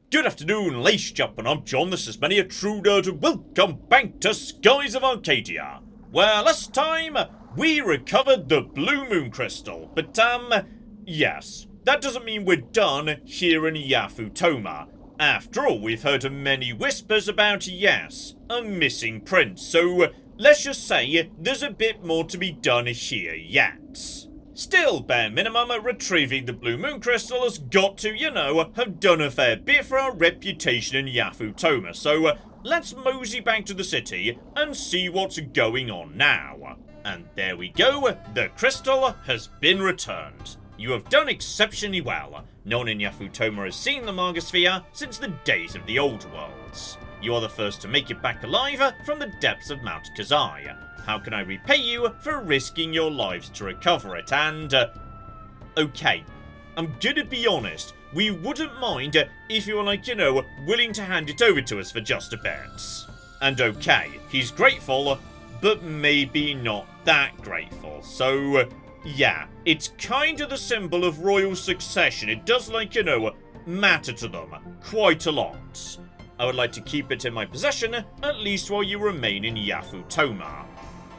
Good afternoon, ladies and gentlemen, I'm John, this is Many a True Nerd, and welcome back to Skies of Arcadia, where last time we recovered the Blue Moon Crystal, but yes, that doesn't mean we're done here in Yafutoma. After all, we've heard many whispers about, yes, a missing prince, so let's just say there's a bit more to be done here yet. Still, bare minimum, retrieving the Blue Moon Crystal has got to, have done a fair bit for our reputation in Yafutoma, so let's mosey back to the city and see what's going on now. And there we go, the crystal has been returned. You have done exceptionally well. No one in Yafutoma has seen the Margosphere since the days of the Old Worlds. You are the first to make it back alive from the depths of Mount Kazai. How can I repay you for risking your lives to recover it? And, okay, I'm gonna be honest, we wouldn't mind if you were willing to hand it over to us for just a bit. And okay, he's grateful, but maybe not that grateful. So, yeah, it's kind of the symbol of royal succession. It does, matter to them quite a lot. I would like to keep it in my possession, at least while you remain in Yafutoma.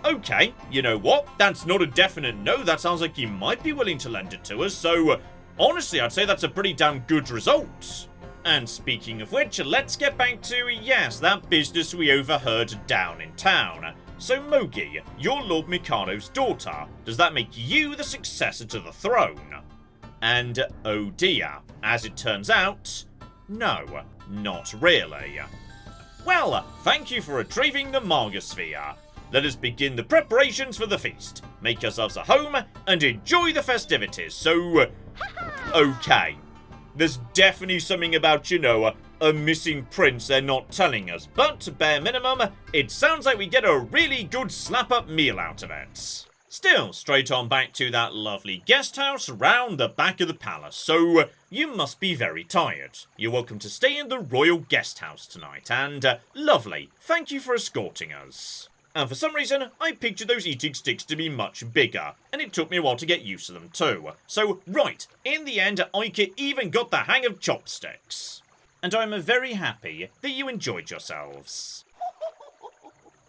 Okay, you know what? That's not a definite no. That sounds like he might be willing to lend it to us, so honestly, I'd say that's a pretty damn good result. And speaking of which, let's get back to, yes, that business we overheard down in town. So Mogi, you're Lord Mikado's daughter. Does that make you the successor to the throne? And oh dear, as it turns out, no, not really. Well, thank you for retrieving the Margosphere. Let us begin the preparations for the feast, make ourselves a home, and enjoy the festivities, so, okay. There's definitely something about, a missing prince they're not telling us, but, bare minimum, it sounds like we get a really good slap-up meal out of it. Still, straight on back to that lovely guest house round the back of the palace, so you must be very tired. You're welcome to stay in the royal guest house tonight, and, lovely, thank you for escorting us. And for some reason, I pictured those eating sticks to be much bigger, and it took me a while to get used to them too. So, right, in the end, Ike even got the hang of chopsticks. And I'm very happy that you enjoyed yourselves.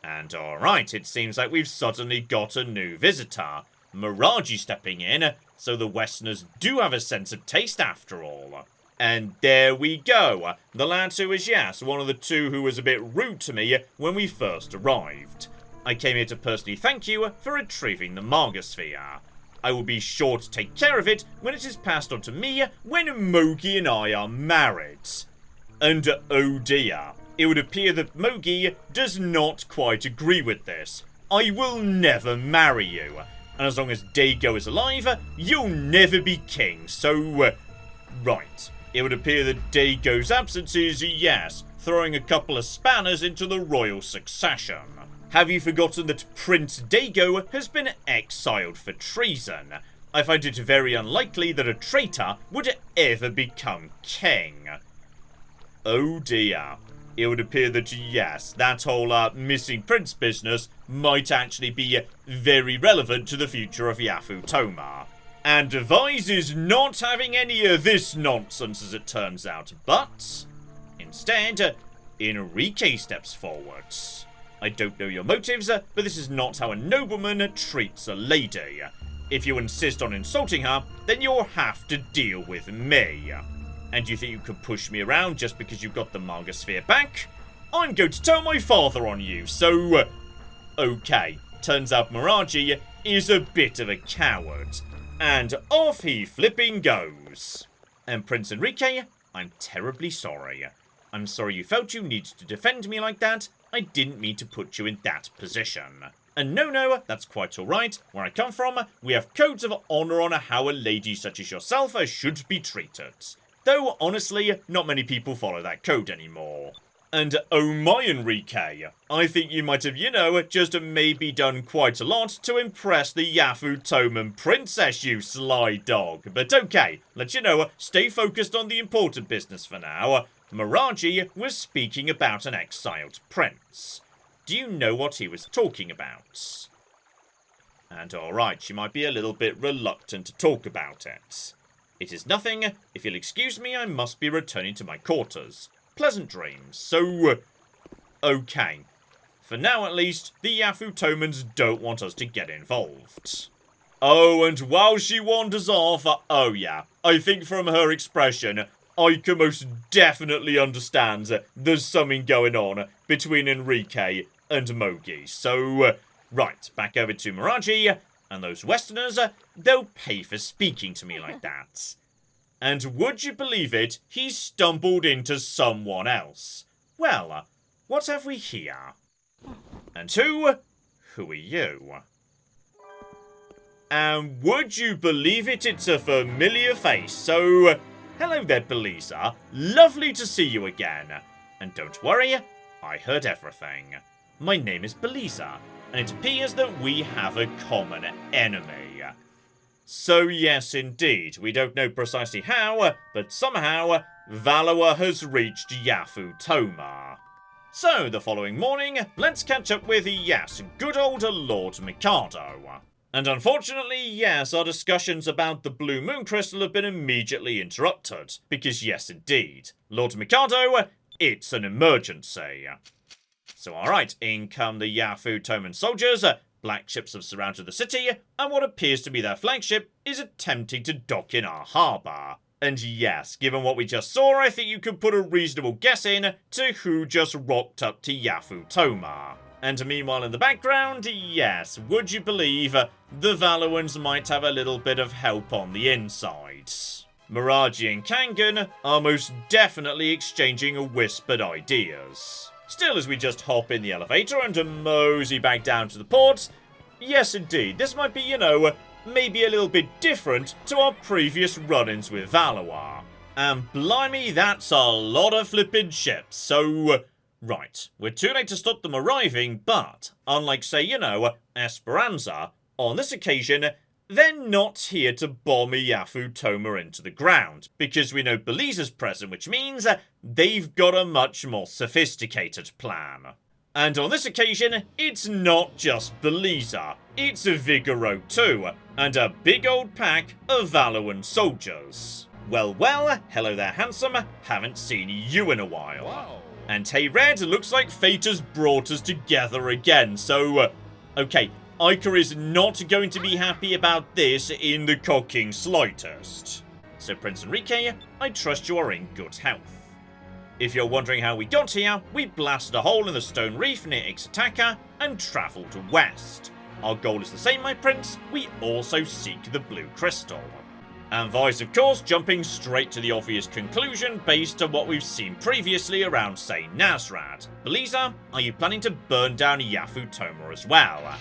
And alright, it seems like we've suddenly got a new visitor. Muraji stepping in, so the Westerners do have a sense of taste after all. And there we go, the lad who was, yes, one of the two who was a bit rude to me when we first arrived. I came here to personally thank you for retrieving the Margosphere. I will be sure to take care of it when it is passed on to me when Mogi and I are married. And oh dear, it would appear that Mogi does not quite agree with this. I will never marry you, and as long as Daigo is alive, you'll never be king, so, right. It would appear that Daigo's absence is, yes, throwing a couple of spanners into the royal succession. Have you forgotten that Prince Daigo has been exiled for treason? I find it very unlikely that a traitor would ever become king. Oh dear. It would appear that, yes, that whole missing prince business might actually be very relevant to the future of Yafutoma. And Devise is not having any of this nonsense as it turns out, but instead, Enrique steps forwards. I don't know your motives, but this is not how a nobleman treats a lady. If you insist on insulting her, then you'll have to deal with me. And you think you could push me around just because you got the Margosphere back? I'm going to tell my father on you, so, okay. Turns out Muraji is a bit of a coward. And off he flipping goes. And Prince Enrique, I'm terribly sorry. I'm sorry you felt you needed to defend me like that. I didn't mean to put you in that position. And no, that's quite alright. Where I come from, we have codes of honour on how a lady such as yourself should be treated. Though, honestly, not many people follow that code anymore. And oh my Enrique, I think you might have, just maybe done quite a lot to impress the Yafutoman princess, you sly dog. But okay, let stay focused on the important business for now. Muraji was speaking about an exiled prince. Do you know what he was talking about? And alright, she might be a little bit reluctant to talk about it. It is nothing. If you'll excuse me, I must be returning to my quarters. Pleasant dreams. So, okay. For now, at least, the Yafutomans don't want us to get involved. Oh, and while she wanders off, oh yeah, I think from her expression, I can most definitely understand there's something going on between Enrique and Mogi. So, right, back over to Muraji, and those Westerners, they'll pay for speaking to me like that. And would you believe it, he stumbled into someone else. Well, what have we here? And who are you? And would you believe it, it's a familiar face. So, hello there, Belisa. Lovely to see you again. And don't worry, I heard everything. My name is Belisa, and it appears that we have a common enemy. So yes, indeed, we don't know precisely how, but somehow, Valuan has reached Yafutoma. So, the following morning, let's catch up with, yes, good old Lord Mikado. And unfortunately, yes, our discussions about the Blue Moon Crystal have been immediately interrupted. Because yes, indeed, Lord Mikado, it's an emergency. So alright, in come the Yafutoman soldiers. Black ships have surrounded the city, and what appears to be their flagship is attempting to dock in our harbour. And yes, given what we just saw, I think you could put a reasonable guess in to who just rocked up to Yafutoma. And meanwhile in the background, yes, would you believe the Valuans might have a little bit of help on the inside. Muraji and Kangen are most definitely exchanging whispered ideas. Still, as we just hop in the elevator and mosey back down to the port, yes indeed, this might be, you know, maybe a little bit different to our previous run-ins with Valuan. And blimey, that's a lot of flippin' ships, so... Right, we're too late to stop them arriving, but, unlike, say, you know, Esperanza, on this occasion, they're not here to bomb Yafutoma into the ground, because we know Belisa's present, which means they've got a much more sophisticated plan. And on this occasion, it's not just Belisa, it's Vigoro too, and a big old pack of Valuan soldiers. Well, hello there handsome, haven't seen you in a while. Wow. And hey Red, looks like fate has brought us together again, so, okay, Ica is not going to be happy about this in the cocking slightest. So Prince Enrique, I trust you are in good health. If you're wondering how we got here, we blasted a hole in the stone reef near Ixataka and travelled west. Our goal is the same, my prince, we also seek the blue crystal. And Vice, of course, jumping straight to the obvious conclusion based on what we've seen previously around, say, Nazrad. Belisa, are you planning to burn down Yafutoma as well?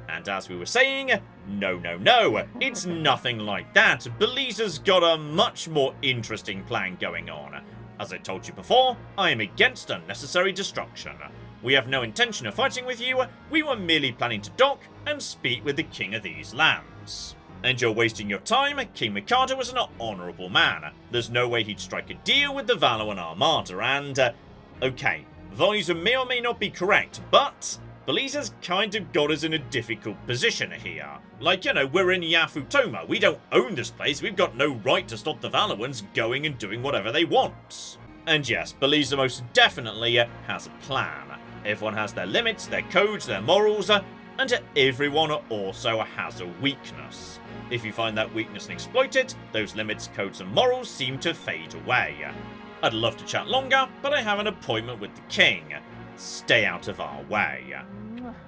And as we were saying, no, it's nothing like that. Belisa's got a much more interesting plan going on. As I told you before, I am against unnecessary destruction. We have no intention of fighting with you, we were merely planning to dock and speak with the king of these lands. And you're wasting your time, King Mikado is an honourable man. There's no way he'd strike a deal with the Valuan Armada and, okay, Valuan may or may not be correct, but Belisa's kind of got us in a difficult position here. Like, you know, we're in Yafutoma, we don't own this place, we've got no right to stop the Valuans going and doing whatever they want. And yes, Belisa most definitely has a plan. Everyone has their limits, their codes, their morals, and everyone also has a weakness. If you find that weakness and exploit it, those limits, codes, and morals seem to fade away. I'd love to chat longer, but I have an appointment with the king. Stay out of our way.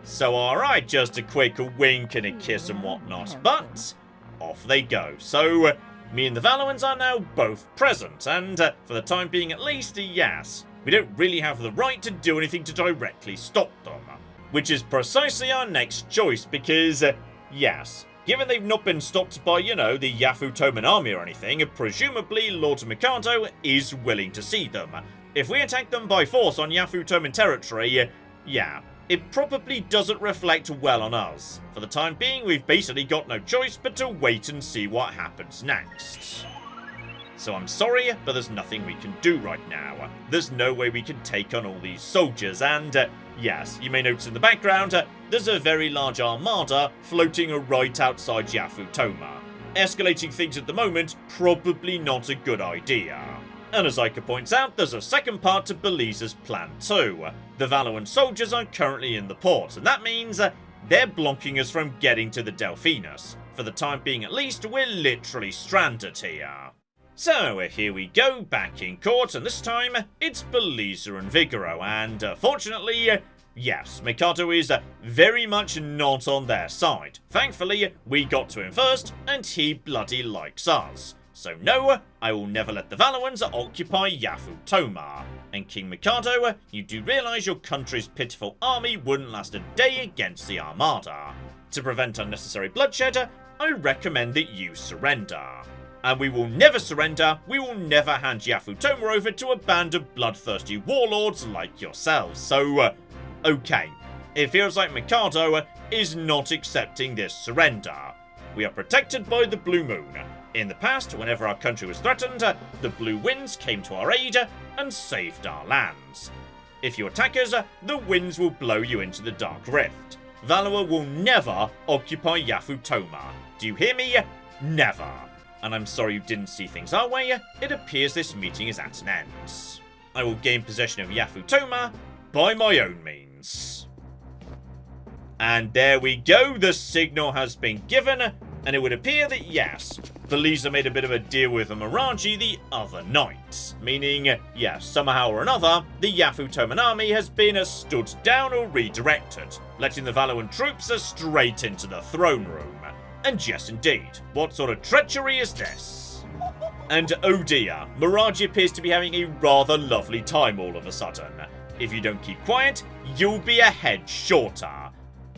So alright, just a quick wink and a kiss and whatnot, but off they go. So, me and the Valuans are now both present, and for the time being at least, yes, we don't really have the right to do anything to directly stop them. Which is precisely our next choice, because, yes, given they've not been stopped by, you know, the Yafutoman army or anything, presumably Lord Mikado is willing to see them. If we attack them by force on Yafutoman territory, yeah, it probably doesn't reflect well on us. For the time being, we've basically got no choice but to wait and see what happens next. So I'm sorry, but there's nothing we can do right now. There's no way we can take on all these soldiers, and yes, you may notice in the background, there's a very large armada floating right outside Yafutoma. escalating things at the moment, probably not a good idea. And as Ica points out, there's a second part to Belize's plan too. The Valuan soldiers are currently in the port, and that means they're blocking us from getting to the Delphinus. For the time being at least, we're literally stranded here. So here we go, back in court, and this time it's Belize and Vigoro, and fortunately, yes, Mikado is very much not on their side. Thankfully, we got to him first, and he bloody likes us. So no, I will never let the Valuans occupy Yafutoma. And King Mikado, you do realise your country's pitiful army wouldn't last a day against the Armada. To prevent unnecessary bloodshed, I recommend that you surrender. And we will never surrender, we will never hand Yafutoma over to a band of bloodthirsty warlords like yourselves. So, okay, it feels like Mikado is not accepting this surrender. We are protected by the Blue Moon. In the past, whenever our country was threatened, the Blue Winds came to our aid and saved our lands. If you attack us, the winds will blow you into the Dark Rift. Valuan will never occupy Yafutoma. Do you hear me? Never. And I'm sorry you didn't see things our way, it appears this meeting is at an end. I will gain possession of Yafutoma by my own means. And there we go, the signal has been given, and it would appear that yes, Belize made a bit of a deal with Muraji the other night. Meaning, yes, somehow or another, the Yafutoman army has been stood down or redirected, letting the Valuan troops straight into the throne room. And yes indeed, what sort of treachery is this? And oh dear, Muraji appears to be having a rather lovely time all of a sudden. If you don't keep quiet, you'll be a head shorter.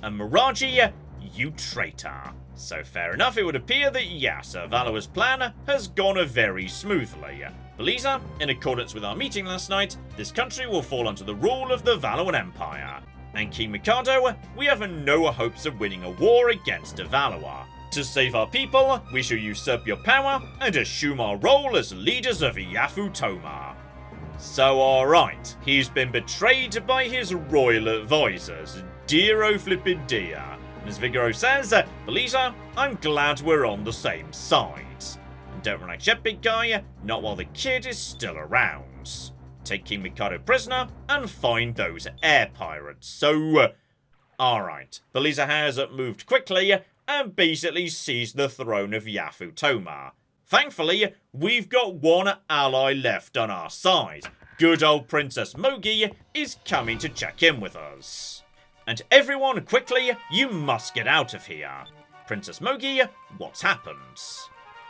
And Muraji, you traitor. So fair enough, it would appear that yes, Valua's plan has gone very smoothly. Belize, in accordance with our meeting last night, this country will fall under the rule of the Valuan Empire. And King Mikado, we have no hopes of winning a war against Valuan. To save our people, we shall usurp your power and assume our role as leaders of Yafutoma. So alright, he's been betrayed by his royal advisors, dear oh flippin' dear. As Vigoro says, Belize, I'm glad we're on the same side. And don't relax yet, big guy, not while the kid is still around. Take King Mikado prisoner and find those air pirates. So, alright, Belize has moved quickly and basically seized the throne of Yafutoma. Thankfully, we've got one ally left on our side. Good old Princess Mogi is coming to check in with us. And everyone, quickly, you must get out of here. Princess Mogi, what's happened?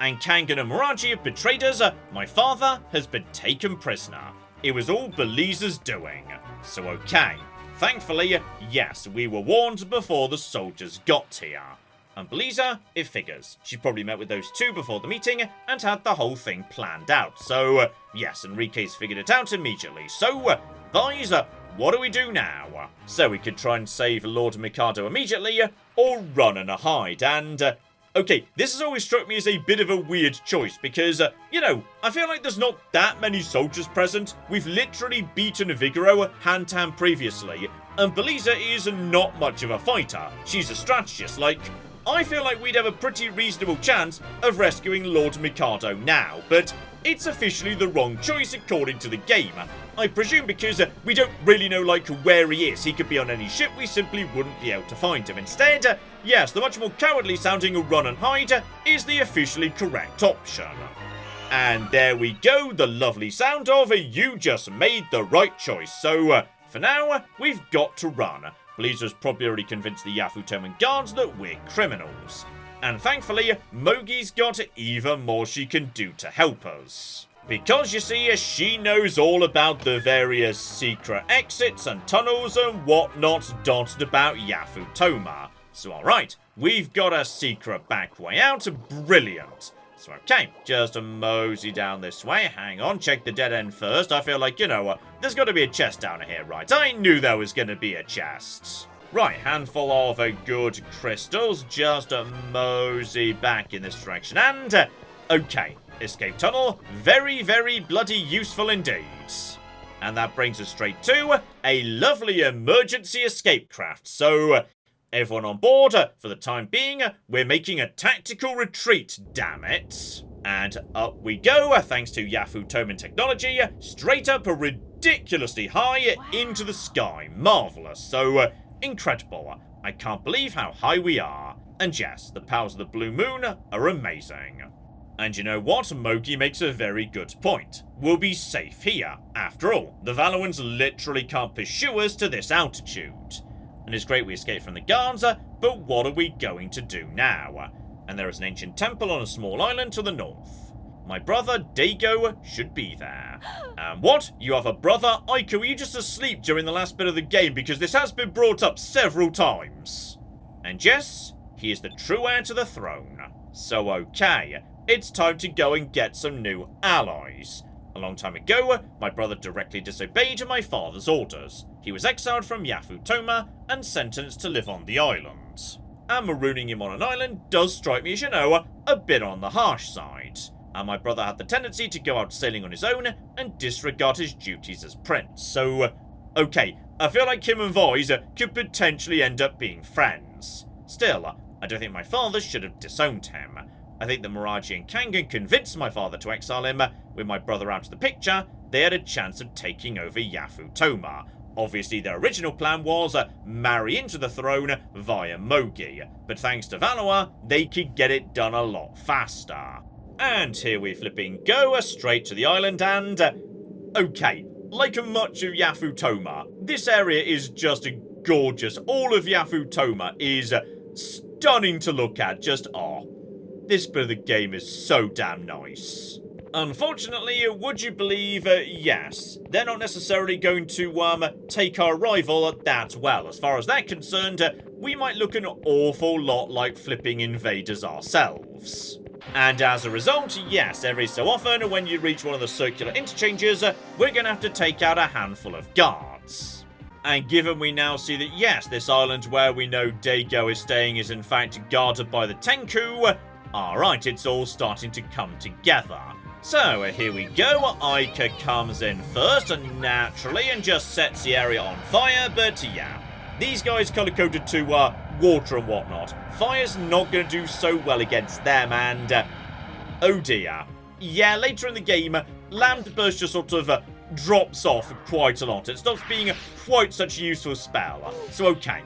And Kangan and Muraji have betrayed us. My father has been taken prisoner. It was all Belize's doing. So okay. Thankfully, yes, we were warned before the soldiers got here. And Belize, it figures. She probably met with those two before the meeting and had the whole thing planned out. So, yes, Enrique's figured it out immediately. So, guys, what do we do now? So we could try and save Lord Mikado immediately, or run and hide, and... okay, this has always struck me as a bit of a weird choice, because, you know, I feel like there's not that many soldiers present. We've literally beaten Vigoro hand-to-hand previously, and Belize is not much of a fighter. She's a strategist, like... I feel like we'd have a pretty reasonable chance of rescuing Lord Mikado now, but it's officially the wrong choice according to the game. I presume because we don't really know, like, where he is. He could be on any ship, we simply wouldn't be able to find him. Instead, yes, the much more cowardly sounding run and hide is the officially correct option. And there we go, the lovely sound of you just made the right choice. So, for now, we've got to run. Belize's probably already convinced the Yafutoman guards that we're criminals. And thankfully, Mogi's got even more she can do to help us. Because, you see, she knows all about the various secret exits and tunnels and whatnot dotted about Yafutoma. So, alright, we've got a secret back way out. Brilliant. So, okay, just a mosey down this way. Hang on, check the dead end first. I feel like, you know, there's got to be a chest down here, right? I knew there was going to be a chest. Right, handful of good crystals. Just a mosey back in this direction. And, okay, escape tunnel. Very, very bloody useful indeed. And that brings us straight to a lovely emergency escape craft. So, Everyone on board? For the time being, we're making a tactical retreat, damn it. And up we go, thanks to Yafutoma technology, straight up ridiculously high into the sky. Marvellous. So, incredible. I can't believe how high we are. And yes, the powers of the blue moon are amazing. And you know what? Mogi makes a very good point. We'll be safe here. After all, the Valuans literally can't pursue us to this altitude. And it's great we escaped from the guards, but what are we going to do now? And there is an ancient temple on a small island to the north. My brother, Daigo, should be there. And what? You have a brother? Ike, were you just asleep during the last bit of the game? Because this has been brought up several times. And yes, he is the true heir to the throne. So okay, it's time to go and get some new allies. A long time ago, my brother directly disobeyed my father's orders. He was exiled from Yafutoma and sentenced to live on the island. And marooning him on an island does strike me as, you know, a bit on the harsh side. And my brother had the tendency to go out sailing on his own and disregard his duties as prince. So, okay, I feel like him and Voice could potentially end up being friends. Still, I don't think my father should have disowned him. I think that Muraji and Kangan convinced my father to exile him. With my brother out of the picture, they had a chance of taking over Yafutoma. Obviously, their original plan was marry into the throne via Mogi, but thanks to Valuan, they could get it done a lot faster. And here we flipping go straight to the island and... okay, like much of Yafutoma, this area is just gorgeous. All of Yafutoma is stunning to look at, just this bit of the game is so damn nice. Unfortunately, would you believe, yes, they're not necessarily going to take our rival that well. As far as they're concerned, we might look an awful lot like flipping invaders ourselves. And as a result, yes, every so often when you reach one of the circular interchanges, we're going to have to take out a handful of guards. And given we now see that, yes, this island where we know Daigo is staying is in fact guarded by the Tenku, alright, it's all starting to come together. So, here we go. Ika comes in first, and naturally, and just sets the area on fire, but yeah. These guys color-coded to water and whatnot. Fire's not going to do so well against them, and oh dear. Yeah, later in the game, Lambda Burst just sort of drops off quite a lot. It stops being quite such a useful spell. So okay,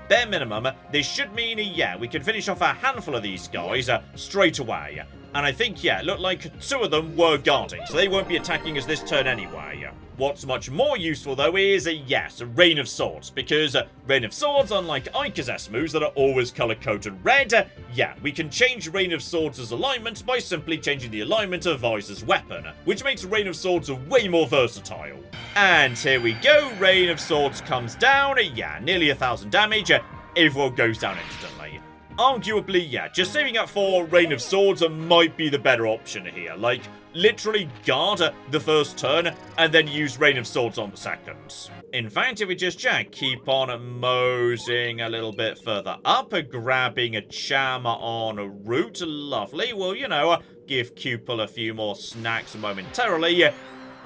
bare minimum, this should mean, yeah, we can finish off a handful of these guys straight away. And I think, yeah, it looked like 2 of them were guarding, so they won't be attacking us this turn anyway. What's much more useful, though, is, yes, Rain of Swords, because Rain of Swords, unlike Ika's S-moves that are always color-coded red, yeah, we can change Rain of Swords' alignment by simply changing the alignment of Visor's weapon, which makes Rain of Swords way more versatile. And here we go, Rain of Swords comes down, yeah, nearly 1,000 damage, everyone goes down instantly. Arguably, yeah, just saving up for Rain of Swords might be the better option here. Like, literally guard the first turn and then use Rain of Swords on the second. In fact, if we just keep on moseying a little bit further up, grabbing a charm on a route, lovely. Well, you know, give Cupel a few more snacks momentarily.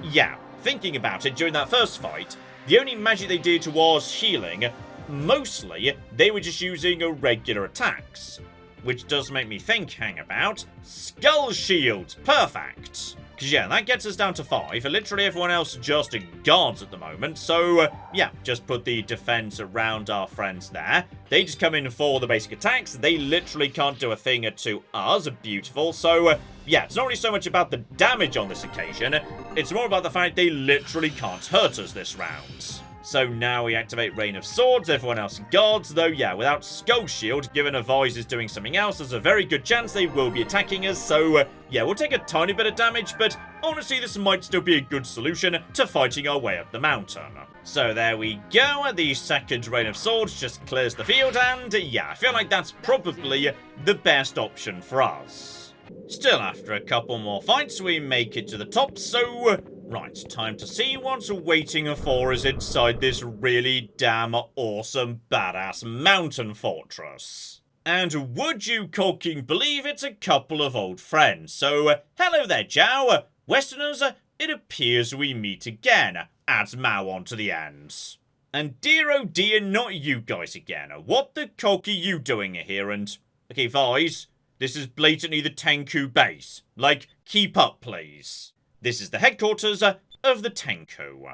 Yeah, thinking about it, during that first fight, the only magic they did was healing. Mostly, they were just using regular attacks. Which does make me think, hang about, Skull Shield, perfect. Because yeah, that gets us down to 5, literally everyone else just guards at the moment, so yeah, just put the defense around our friends there. They just come in for the basic attacks, they literally can't do a thing to us, beautiful, so yeah, it's not really so much about the damage on this occasion, it's more about the fact they literally can't hurt us this round. So now we activate Rain of Swords, everyone else guards, though yeah, without Skull Shield, given a Voice is doing something else, there's a very good chance they will be attacking us, so yeah, we'll take a tiny bit of damage, but honestly this might still be a good solution to fighting our way up the mountain. So there we go, the second Rain of Swords just clears the field, and yeah, I feel like that's probably the best option for us. Still, after a couple more fights, we make it to the top, so... right, time to see what's waiting for us inside this really damn awesome badass mountain fortress. And would you cocking believe it's a couple of old friends? So, hello there, Jow. Westerners, it appears we meet again. Add Mao on to the ends. And dear oh dear, not you guys again. What the cock are you doing here? And, okay, Vise, this is blatantly the Tenku base. Like, keep up, please. This is the headquarters of the Tenku.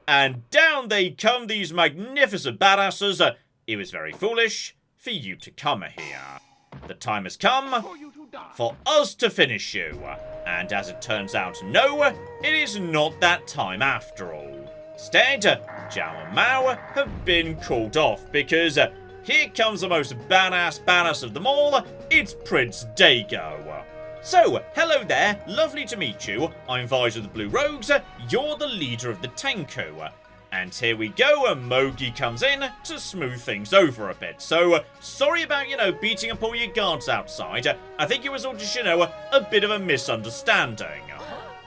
And down they come, these magnificent badasses. It was very foolish for you to come here. The time has come for us to finish you. And as it turns out, no, it is not that time after all. Instead, Zhao and Mao have been called off because here comes the most badass of them all. It's Prince Daigo. So, hello there, lovely to meet you. I'm Vise of the Blue Rogues. You're the leader of the Tenku. And here we go, Mogi comes in to smooth things over a bit. So, sorry about, beating up all your guards outside. I think it was all just, a bit of a misunderstanding.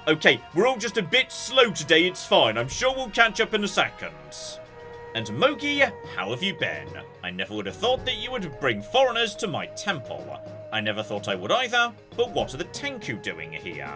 Okay, we're all just a bit slow today, it's fine. I'm sure we'll catch up in a second. And Mogi, how have you been? I never would have thought that you would bring foreigners to my temple. I never thought I would either, but what are the Tenku doing here?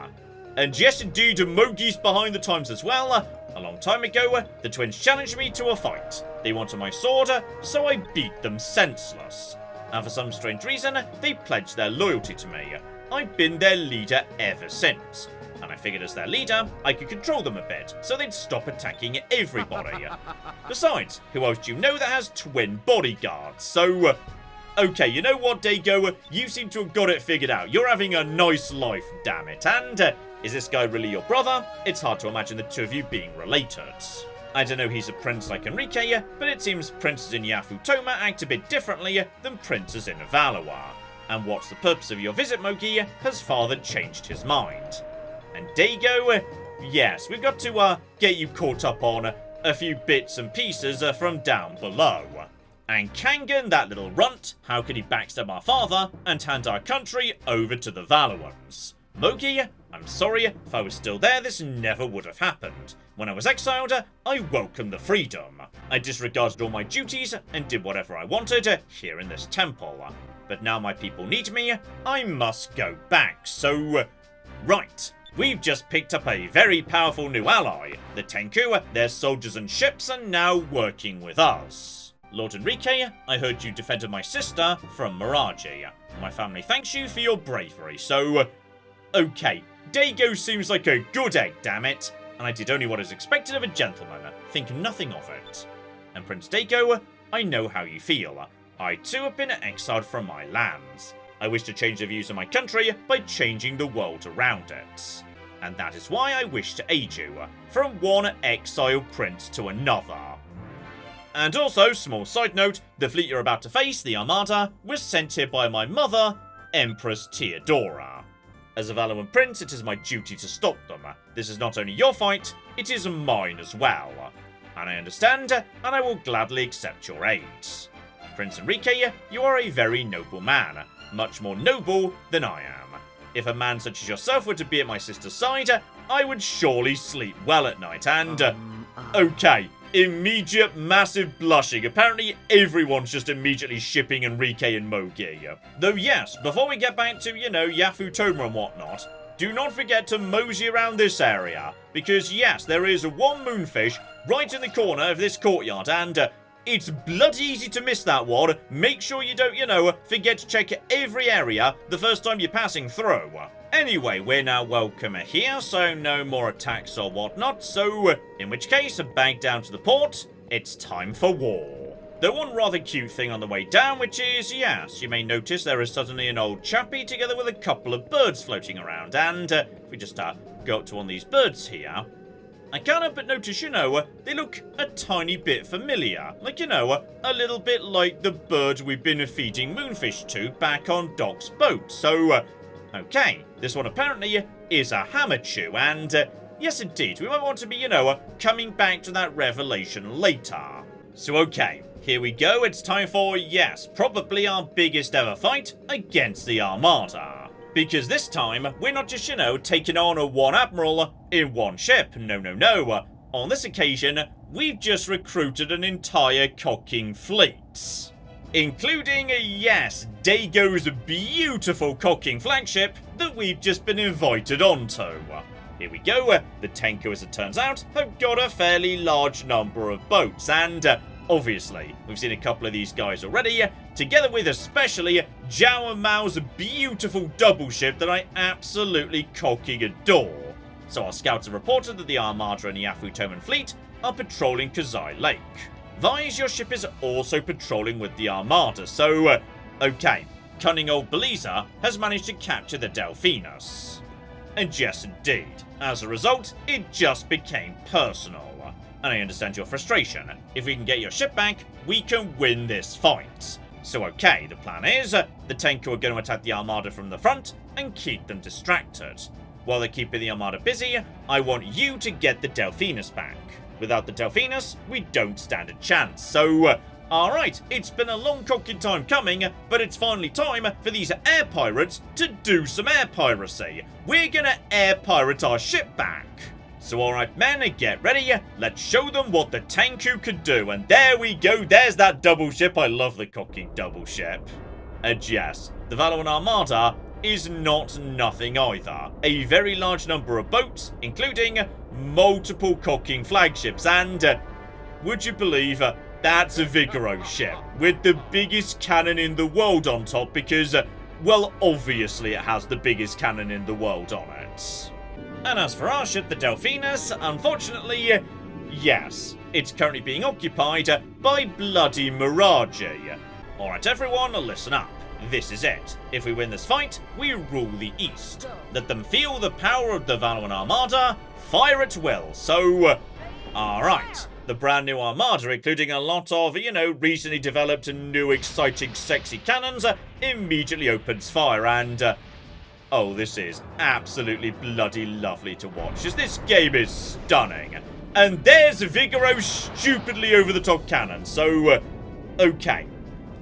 And yes, indeed, Mogi's behind the times as well. A long time ago, the twins challenged me to a fight. They wanted my sword, so I beat them senseless. And for some strange reason, they pledged their loyalty to me. I've been their leader ever since. And I figured as their leader, I could control them a bit, so they'd stop attacking everybody. Besides, who else do you know that has twin bodyguards? So, okay, you know what, Daigo? You seem to have got it figured out. You're having a nice life, damn it. And, is this guy really your brother? It's hard to imagine the two of you being related. I don't know he's a prince like Enrique, but it seems princes in Yafutoma act a bit differently than princes in Valuan. And what's the purpose of your visit, Mogi? Has father changed his mind? And Daigo, yes, we've got to get you caught up on a few bits and pieces from down below. And Kangan, that little runt, how could he backstab our father and hand our country over to the Valuans? Mogi, I'm sorry, if I was still there, this never would have happened. When I was exiled, I welcomed the freedom. I disregarded all my duties and did whatever I wanted here in this temple. But now my people need me, I must go back, so... Right. We've just picked up a very powerful new ally. The Tenku, their soldiers and ships are now working with us. Lord Enrique, I heard you defended my sister from Muraji. My family thanks you for your bravery, so... Okay, Daigo seems like a good egg, damn it. And I did only what is expected of a gentleman. Think nothing of it. And Prince Daigo, I know how you feel. I too have been exiled from my lands. I wish to change the views of my country by changing the world around it. And that is why I wish to aid you, from one exiled prince to another. And also, small side note, the fleet you're about to face, the Armada, was sent here by my mother, Empress Theodora. As a Valuan prince, it is my duty to stop them. This is not only your fight, it is mine as well. And I understand, and I will gladly accept your aid. Prince Enrique, you are a very noble man. Much more noble than I am. If a man such as yourself were to be at my sister's side, I would surely sleep well at night, and... Okay, immediate massive blushing. Apparently everyone's just immediately shipping Enrique and Mogi. Though yes, before we get back to, Yafutoma and whatnot, do not forget to mosey around this area, because yes, there is one moonfish right in the corner of this courtyard, and... it's bloody easy to miss that one. Make sure you don't, forget to check every area the first time you're passing through. Anyway, we're now welcome here, so no more attacks or whatnot, so in which case, back down to the port, it's time for war. The one rather cute thing on the way down, which is, yes, you may notice there is suddenly an old chappie together with a couple of birds floating around, and if we just go up to one of these birds here, I can't help but notice, they look a tiny bit familiar. Like, a little bit like the bird we've been feeding moonfish to back on Doc's boat. So, okay, this one apparently is a Hamachu, and yes indeed, we might want to be, coming back to that revelation later. So okay, here we go, it's time for, yes, probably our biggest ever fight against the Armada. Because this time, we're not just, taking on one admiral in one ship. No. On this occasion, we've just recruited an entire cocking fleet. Including, yes, Daigo's beautiful cocking flagship that we've just been invited onto. Here we go. The Tenku, as it turns out, have got a fairly large number of boats, and obviously, we've seen a couple of these guys already, together with especially Zhao and Mao's beautiful double ship that I absolutely cocking adore. So our scouts have reported that the Armada and the Yafutoman fleet are patrolling Kazai Lake. Vise, your ship is also patrolling with the Armada, so, okay, cunning old Beliza has managed to capture the Delphinus. And yes, indeed, as a result, it just became personal. And I understand your frustration. If we can get your ship back, we can win this fight. So okay, the plan is, the Tenku are going to attack the Armada from the front and keep them distracted. While they're keeping the Armada busy, I want you to get the Delphinus back. Without the Delphinus, we don't stand a chance. So, alright, it's been a long cocking time coming, but it's finally time for these air pirates to do some air piracy. We're gonna air pirate our ship back. So alright men, get ready, let's show them what the Tenku could do. And there we go, there's that double ship. I love the cocking double ship. And yes, the Valuan Armada is not nothing either. A very large number of boats, including multiple cocking flagships, and would you believe that's a Vigoro ship with the biggest cannon in the world on top because, well, obviously it has the biggest cannon in the world on it. And as for our ship, the Delphinus, unfortunately, yes, it's currently being occupied by bloody Muraji. Alright everyone, listen up. This is it. If we win this fight, we rule the East. Let them feel the power of the Valuan Armada, fire at will. So, alright. The brand new Armada, including a lot of, recently developed and new exciting sexy cannons, immediately opens fire and, oh, this is absolutely bloody lovely to watch, as this game is stunning. And there's Vigoro's stupidly over-the-top cannon, so, okay.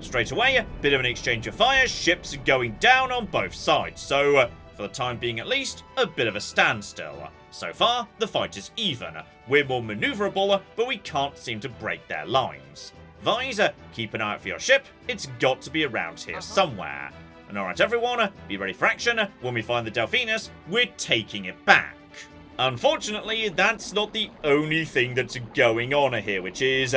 Straight away, bit of an exchange of fire, ships going down on both sides, so, for the time being at least, a bit of a standstill. So far, the fight is even. We're more maneuverable, but we can't seem to break their lines. Vise, keep an eye out for your ship, it's got to be around here somewhere. And alright everyone, be ready for action. When we find the Delphinus, we're taking it back. Unfortunately, that's not the only thing that's going on here, which is,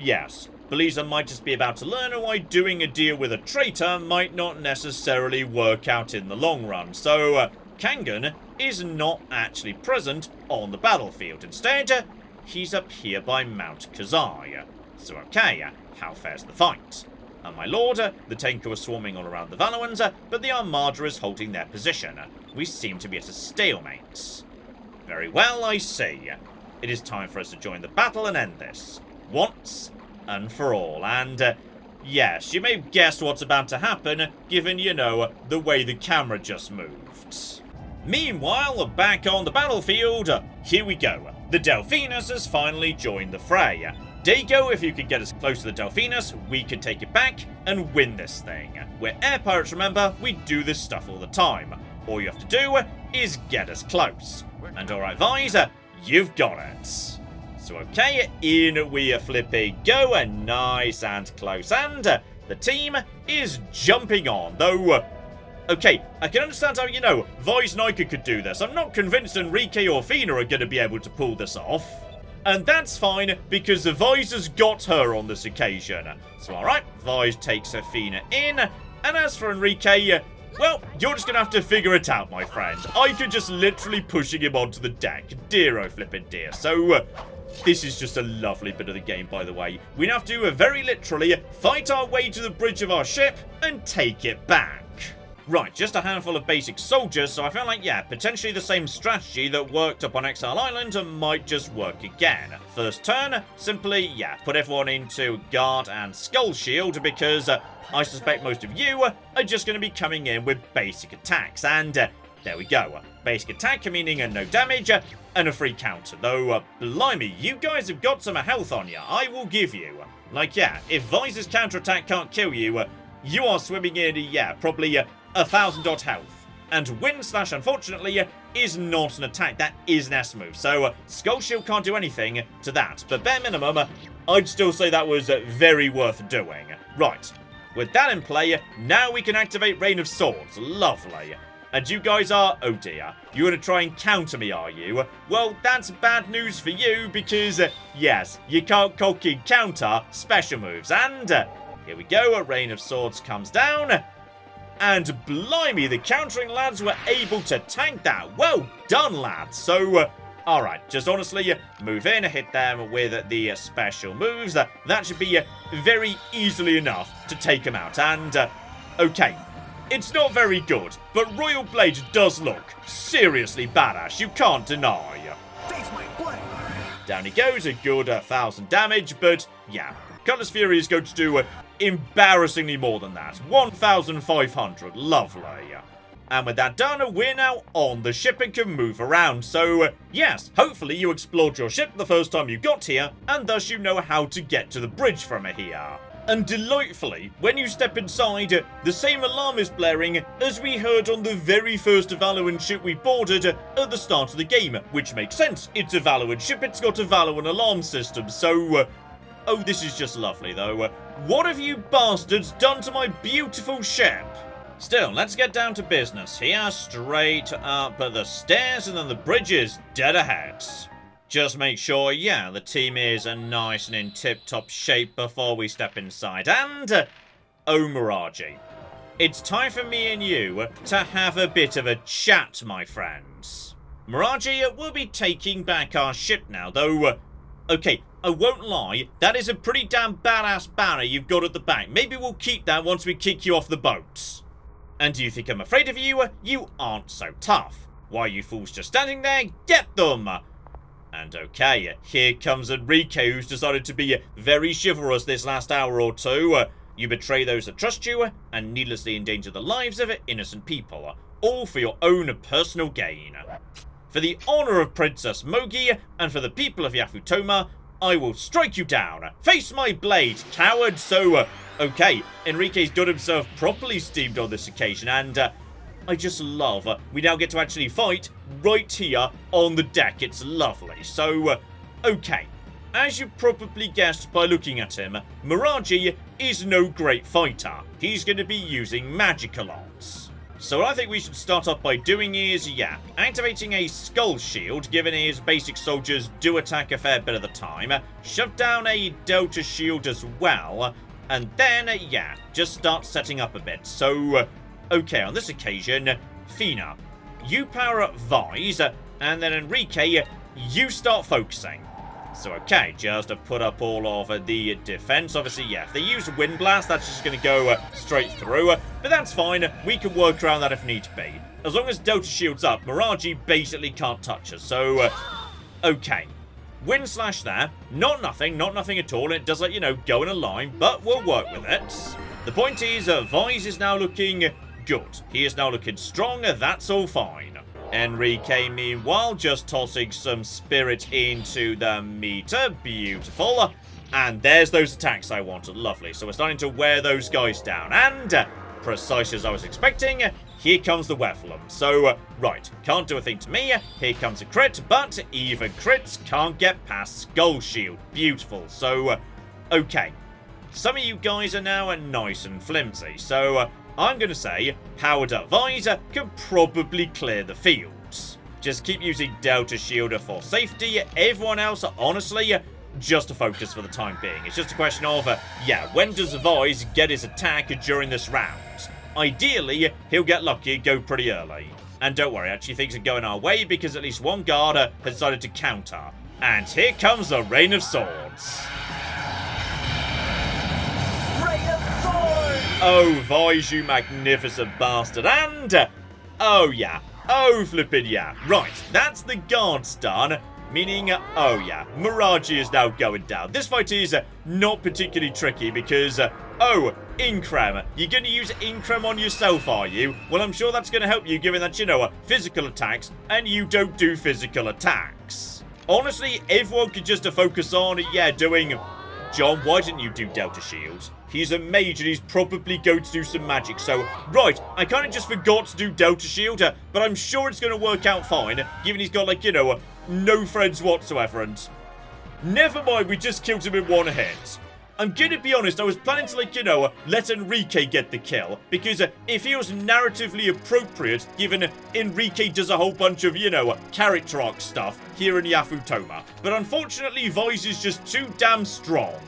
yes, Beliza might just be about to learn why doing a deal with a traitor might not necessarily work out in the long run. So, Kangan is not actually present on the battlefield. Instead, he's up here by Mount Kazai. So okay, how fares the fight? And my lord, the Tenku are swarming all around the Valuans, but the Armada is holding their position. We seem to be at a stalemate. Very well, I see. It is time for us to join the battle and end this. Once and for all. And, yes, you may have guessed what's about to happen, given, the way the camera just moved. Meanwhile, back on the battlefield, here we go. The Delphinus has finally joined the fray. Daigo, if you could get us close to the Delphinus, we could take it back and win this thing. We're air pirates, remember, we do this stuff all the time. All you have to do is get us close. And alright, Vise, you've got it. So okay, in we flipping go, and nice and close, and the team is jumping on, though, okay, I can understand how, Vise and Ica could do this. I'm not convinced Enrique or Fina are going to be able to pull this off. And that's fine, because the Vise has got her on this occasion. So alright, Vise takes her Fina in, and as for Enrique, well, you're just going to have to figure it out, my friend. Ica just literally pushing him onto the deck. Dear oh flippin' dear. So, this is just a lovely bit of the game, by the way. We have to, very literally, fight our way to the bridge of our ship and take it back. Right, just a handful of basic soldiers, so I feel like, potentially the same strategy that worked up on Exile Island might just work again. First turn, simply, put everyone into guard and skull shield, because I suspect most of you are just going to be coming in with basic attacks, and there we go. Basic attack meaning no damage and a free counter, though, blimey, you guys have got some health on you, I will give you. Like, if Vise's counterattack can't kill you, you are swimming in, probably 1,000 odd health. And Wind Slash, unfortunately, is not an attack. That is an S move. So, Skull Shield can't do anything to that. But bare minimum, I'd still say that was very worth doing. Right. With that in play, now we can activate Rain of Swords. Lovely. And you guys are, oh dear, you're going to try and counter me, are you? Well, that's bad news for you because, yes, you can't cocky counter special moves. And here we go, a Rain of Swords comes down. And blimey, the countering lads were able to tank that. Well done, lads. So, alright, just honestly, move in, hit them with the special moves. That should be very easily enough to take them out. And, okay. It's not very good, but Royal Blade does look seriously badass, you can't deny. Face my blade. Down he goes, a good 1,000 damage, but yeah, Cutlass Fury is going to do embarrassingly more than that. 1,500, lovely. And with that done, we're now on the ship and can move around. So, yes, hopefully you explored your ship the first time you got here, and thus you know how to get to the bridge from here. And delightfully, when you step inside, the same alarm is blaring as we heard on the very first Valuan ship we boarded at the start of the game, which makes sense. It's a Valuan ship, it's got a Valuan alarm system, so... oh, this is just lovely, though. What have you bastards done to my beautiful ship? Still, let's get down to business here, straight up the stairs, and then the bridge is dead ahead. Just make sure, yeah, the team is nice and in tip-top shape before we step inside. And, oh, Muraji, it's time for me and you to have a bit of a chat, my friends. Muraji will be taking back our ship now, though, okay, I won't lie, that is a pretty damn badass banner you've got at the back. Maybe we'll keep that once we kick you off the boat. And do you think I'm afraid of you? You aren't so tough. Why are you fools just standing there? Get them! And okay, here comes Enrique, who's decided to be very chivalrous this last hour or two. You betray those that trust you, and needlessly endanger the lives of innocent people, all for your own personal gain. For the honor of Princess Mogi, and for the people of Yafutoma, I will strike you down. Face my blade, coward. So, okay, Enrique's got himself properly steamed on this occasion, and I just love we now get to actually fight right here on the deck. It's lovely. So, okay. As you probably guessed by looking at him, Muraji is no great fighter. He's going to be using magic a lot. So what I think we should start off by doing is, yeah, activating a skull shield, given his basic soldiers do attack a fair bit of the time. Shove down a delta shield as well. And then, yeah, just start setting up a bit. So, okay, on this occasion, Fina, you power up Vise, and then Enrique, you start focusing. So, okay, just to put up all of the defense. Obviously, yeah, if they use Wind Blast, that's just going to go straight through. But that's fine. We can work around that if need be. As long as Delta shield's up, Muraji basically can't touch us. So, okay. Wind Slash there. Not nothing at all. It does let you know, go in a line, but we'll work with it. The point is, Vise is now looking good. He is now looking strong. That's all fine. Enrique, meanwhile, just tossing some spirit into the meter. Beautiful. And there's those attacks I wanted. Lovely. So we're starting to wear those guys down. And, precisely as I was expecting, here comes the Weflum. So, right, can't do a thing to me. Here comes a crit, but even crits can't get past Skull Shield. Beautiful. So, okay. Some of you guys are now nice and flimsy. So, I'm going to say Powered Up Visor can probably clear the fields. Just keep using Delta Shielder for safety. Everyone else, honestly, just a focus for the time being. It's just a question of, yeah, when does Vise get his attack during this round? Ideally, he'll get lucky and go pretty early. And don't worry, actually things are going our way because at least one guard has decided to counter. And here comes the Rain of Swords. Oh, Vise, you magnificent bastard. And, oh yeah, oh flippin' yeah. Right, that's the guards done. Meaning, oh yeah, Muraji is now going down. This fight is not particularly tricky because, oh, Increm. You're going to use Increm on yourself, are you? Well, I'm sure that's going to help you given that, you know, physical attacks and you don't do physical attacks. Honestly, everyone could just focus on, yeah, doing... John, why didn't you do Delta Shields? He's a mage and he's probably going to do some magic. So, right, I kind of just forgot to do Delta Shield, but I'm sure it's going to work out fine, given he's got, like, you know, no friends whatsoever. And never mind, we just killed him in one hit. I'm gonna be honest, I was planning to, like, let Enrique get the kill, because if he was narratively appropriate, given Enrique does a whole bunch of, character arc stuff here in Yafutoma. But unfortunately, Vice is just too damn strong.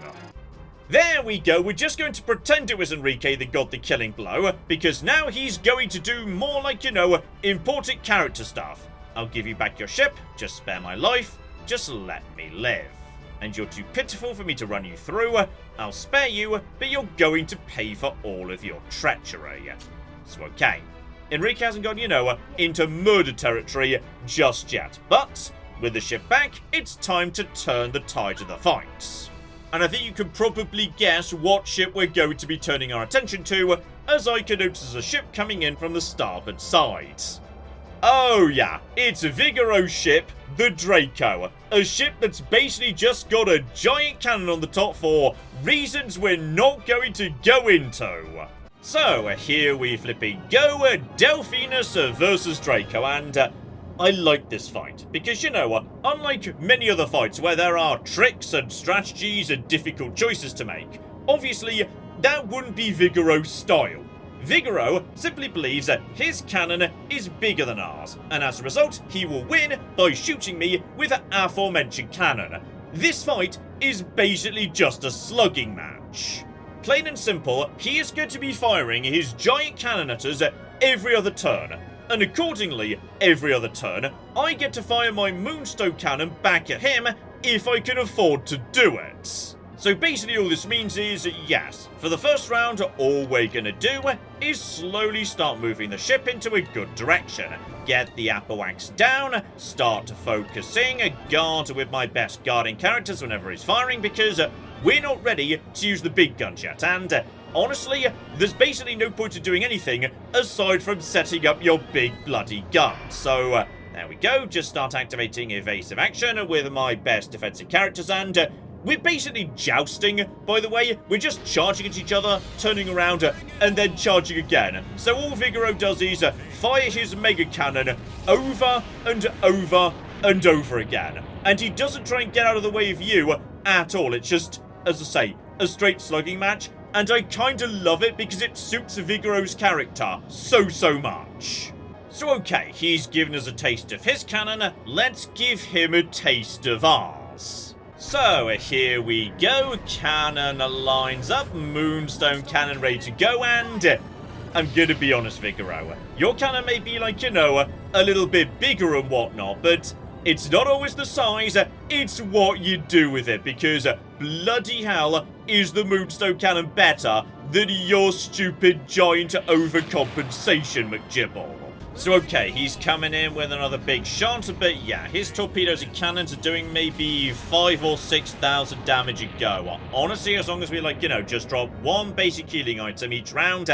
There we go, we're just going to pretend it was Enrique that got the killing blow, because now he's going to do more like, important character stuff. I'll give you back your ship, just spare my life, just let me live. And you're too pitiful for me to run you through, I'll spare you, but you're going to pay for all of your treachery. So okay, Enrique hasn't gone, into murder territory just yet, but with the ship back, it's time to turn the tide of the fight. And I think you can probably guess what ship we're going to be turning our attention to, as I can notice a ship coming in from the starboard side. Oh yeah, it's Vigaro's ship, the Draco. A ship that's basically just got a giant cannon on the top for reasons we're not going to go into. So here we flipping go, Delphinus versus Draco, and I like this fight, because, unlike many other fights where there are tricks and strategies and difficult choices to make, obviously, that wouldn't be Vigaro's style. Vigaro simply believes that his cannon is bigger than ours, and as a result, he will win by shooting me with the aforementioned cannon. This fight is basically just a slugging match. Plain and simple, he is going to be firing his giant cannon at us every other turn. And accordingly, every other turn, I get to fire my Moonstone cannon back at him if I can afford to do it. So basically all this means is, yes, for the first round, all we're gonna do is slowly start moving the ship into a good direction. Get the Apoax down, start focusing, guard with my best guarding characters whenever he's firing, because we're not ready to use the big guns yet, and honestly, there's basically no point in doing anything aside from setting up your big bloody gun. So, there we go, just start activating evasive action with my best defensive characters, and we're basically jousting, by the way. We're just charging at each other, turning around, and then charging again. So all Vigaro does is fire his mega cannon over and over and over again. And he doesn't try and get out of the way of you at all. It's just, as I say, a straight slugging match. And I kinda love it because it suits Vigaro's character so much. So okay, he's given us a taste of his cannon, let's give him a taste of ours. So here we go, cannon lines up, Moonstone cannon ready to go, and I'm gonna be honest, Vigaro, your cannon may be like, a little bit bigger and whatnot, but it's not always the size, it's what you do with it, because bloody hell is the Moonstone cannon better than your stupid giant overcompensation, McGibble. So okay, he's coming in with another big shot, but yeah, his torpedoes and cannons are doing maybe 5,000 or 6,000 damage a go. Honestly, as long as we, just drop one basic healing item each round,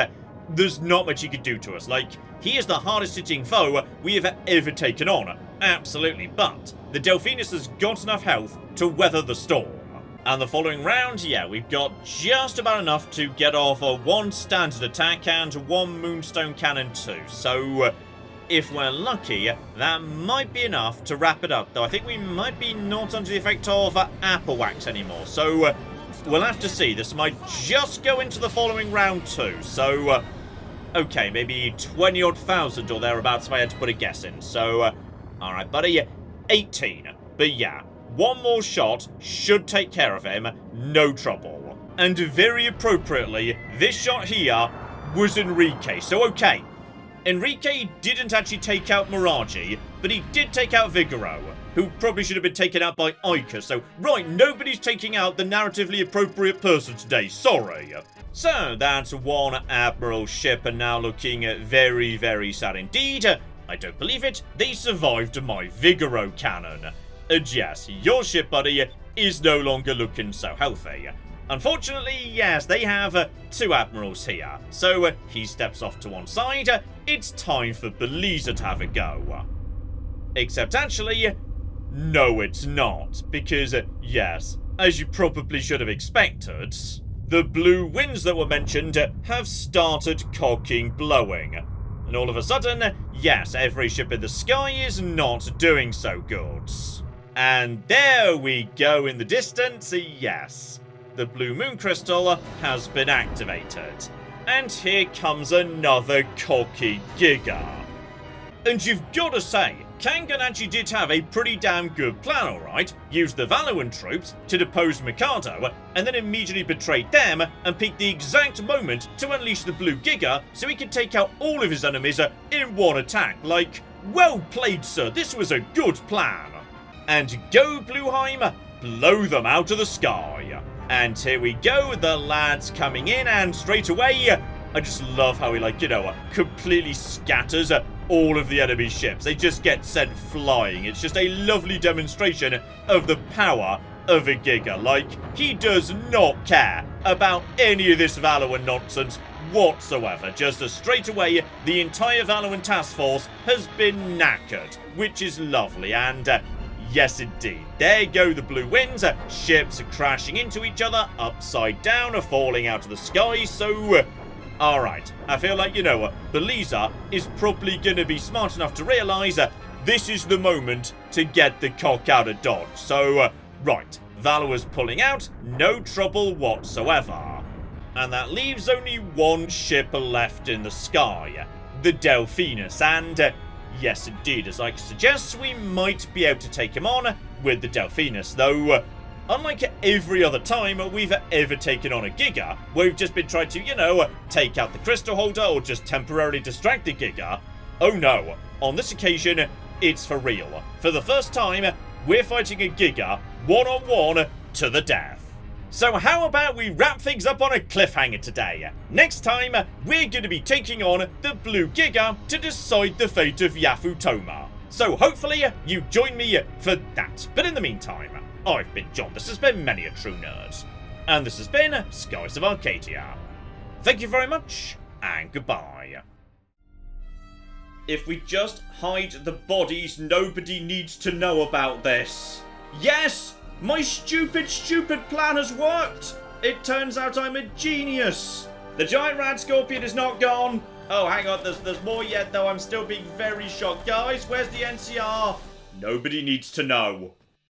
there's not much he could do to us. Like, he is the hardest hitting foe we have ever taken on. Absolutely, but the Delphinus has got enough health to weather the storm. And the following round, yeah, we've got just about enough to get off one standard attack and one Moonstone cannon too. So, if we're lucky, that might be enough to wrap it up. Though I think we might be not under the effect of Apoax anymore. So, we'll have to see. This might just go into the following round too. So, okay, maybe 20-odd thousand or thereabouts if I had to put a guess in. So, alright buddy, 18. But yeah, one more shot should take care of him, no trouble. And very appropriately, this shot here was Enrique. So okay, Enrique didn't actually take out Muraji, but he did take out Vigaro, who probably should have been taken out by Ica. So right, nobody's taking out the narratively appropriate person today, sorry. So that's one Admiral ship, and now looking very sad indeed. I don't believe it, they survived my Vigaro cannon. And yes, your ship, buddy, is no longer looking so healthy. Unfortunately, yes, they have two admirals here. So he steps off to one side. It's time for Beliza to have a go. Except actually, no it's not. Because, yes, as you probably should have expected, the blue winds that were mentioned have started cocking blowing. And all of a sudden, yes, every ship in the sky is not doing so good. And there we go in the distance, yes. the blue moon crystal has been activated. And here comes another cocky Giga. And you've got to say, Kangan actually did have a pretty damn good plan, alright? Used the Valuan troops to depose Mikado, and then immediately betrayed them and picked the exact moment to unleash the blue Giga so he could take out all of his enemies in one attack. Like, well played, sir, this was a good plan. And go Blueheim, blow them out of the sky. And here we go, the lads coming in, and straight away, I just love how he, like, completely scatters all of the enemy ships. They just get sent flying. It's just a lovely demonstration of the power of a Giga. Like, he does not care about any of this Valuan nonsense whatsoever. Just as straight away, the entire Valuan task force has been knackered, which is lovely. And yes, indeed. There go the blue winds. Ships are crashing into each other, upside down, are falling out of the sky. So, alright, I feel like, Beliza is probably going to be smart enough to realise this is the moment to get the cock out of Dodge. So, right, Valua's pulling out, no trouble whatsoever. And that leaves only one ship left in the sky, the Delphinus. And yes, indeed, as I suggest, we might be able to take him on with the Delphinus, though unlike every other time we've ever taken on a Giga, where we've just been trying to, take out the crystal holder or just temporarily distract the Giga. Oh no, on this occasion, it's for real. For the first time, we're fighting a Giga one-on-one to the death. So how about we wrap things up on a cliffhanger today? Next time, we're going to be taking on the blue Giga to decide the fate of Yafutoma. So hopefully you join me for that. But in the meantime, I've been John, this has been Many a True Nerd, and this has been Skies of Arcadia. Thank you very much, and goodbye. If we just hide the bodies, nobody needs to know about this. Yes! My stupid plan has worked! It turns out I'm a genius! The giant rad scorpion is not gone! Oh, hang on, there's more yet though, I'm still being very shocked. Guys, where's the NCR? Nobody needs to know.